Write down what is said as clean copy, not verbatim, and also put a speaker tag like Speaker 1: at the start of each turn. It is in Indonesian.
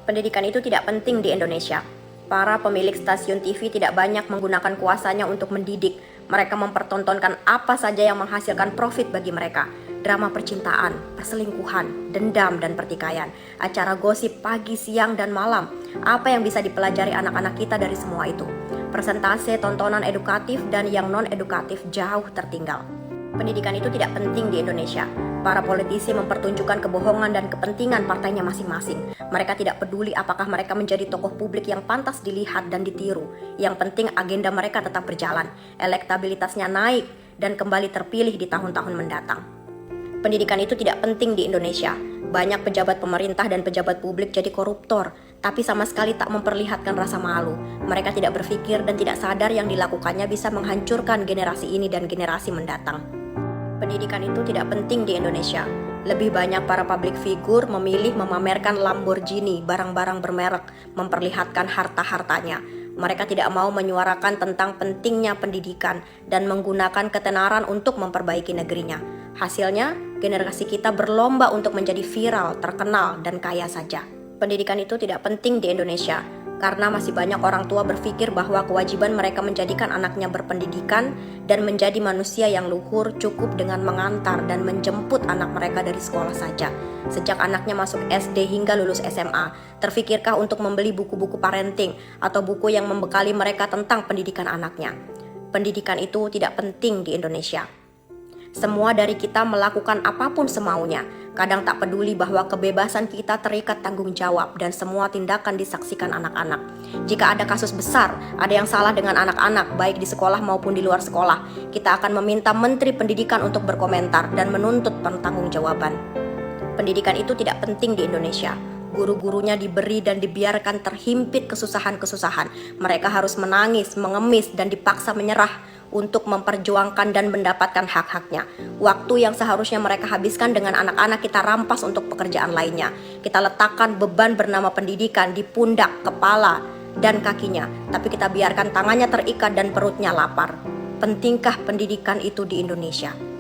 Speaker 1: Pendidikan itu tidak penting di Indonesia. Para pemilik stasiun TV tidak banyak menggunakan kuasanya untuk mendidik. Mereka mempertontonkan apa saja yang menghasilkan profit bagi mereka. Drama percintaan, perselingkuhan, dendam dan pertikaian, acara gosip pagi, siang, dan malam. Apa yang bisa dipelajari anak-anak kita dari semua itu? Persentase tontonan edukatif dan yang non-edukatif jauh tertinggal. Pendidikan itu tidak penting di Indonesia. Para politisi mempertunjukkan kebohongan dan kepentingan partainya masing-masing. Mereka tidak peduli apakah mereka menjadi tokoh publik yang pantas dilihat dan ditiru. Yang penting agenda mereka tetap berjalan, elektabilitasnya naik, dan kembali terpilih di tahun-tahun mendatang. Pendidikan itu tidak penting di Indonesia. Banyak pejabat pemerintah dan pejabat publik jadi koruptor, tapi sama sekali tak memperlihatkan rasa malu. Mereka tidak berpikir dan tidak sadar yang dilakukannya bisa menghancurkan generasi ini dan generasi mendatang. Pendidikan itu tidak penting di Indonesia. Lebih banyak para public figure memilih memamerkan Lamborghini, barang-barang bermerek, memperlihatkan harta-hartanya. Mereka tidak mau menyuarakan tentang pentingnya pendidikan dan menggunakan ketenaran untuk memperbaiki negerinya. Hasilnya, generasi kita berlomba untuk menjadi viral, terkenal, dan kaya saja. Pendidikan itu tidak penting di Indonesia, karena masih banyak orang tua berpikir bahwa kewajiban mereka menjadikan anaknya berpendidikan dan menjadi manusia yang luhur cukup dengan mengantar dan menjemput anak mereka dari sekolah saja. Sejak anaknya masuk SD hingga lulus SMA, terfikirkah untuk membeli buku-buku parenting atau buku yang membekali mereka tentang pendidikan anaknya? Pendidikan itu tidak penting di Indonesia. Semua dari kita melakukan apapun semaunya. Kadang tak peduli bahwa kebebasan kita terikat tanggung jawab dan semua tindakan disaksikan anak-anak. Jika ada kasus besar, ada yang salah dengan anak-anak, baik di sekolah maupun di luar sekolah, kita akan meminta Menteri Pendidikan untuk berkomentar dan menuntut pertanggungjawaban. Pendidikan itu tidak penting di Indonesia. Guru-gurunya diberi dan dibiarkan terhimpit kesusahan-kesusahan. Mereka harus menangis, mengemis, dan dipaksa menyerah untuk memperjuangkan dan mendapatkan hak-haknya. Waktu yang seharusnya mereka habiskan dengan anak-anak kita rampas untuk pekerjaan lainnya. Kita letakkan beban bernama pendidikan di pundak, kepala, dan kakinya. Tapi kita biarkan tangannya terikat dan perutnya lapar. Pentingkah pendidikan itu di Indonesia?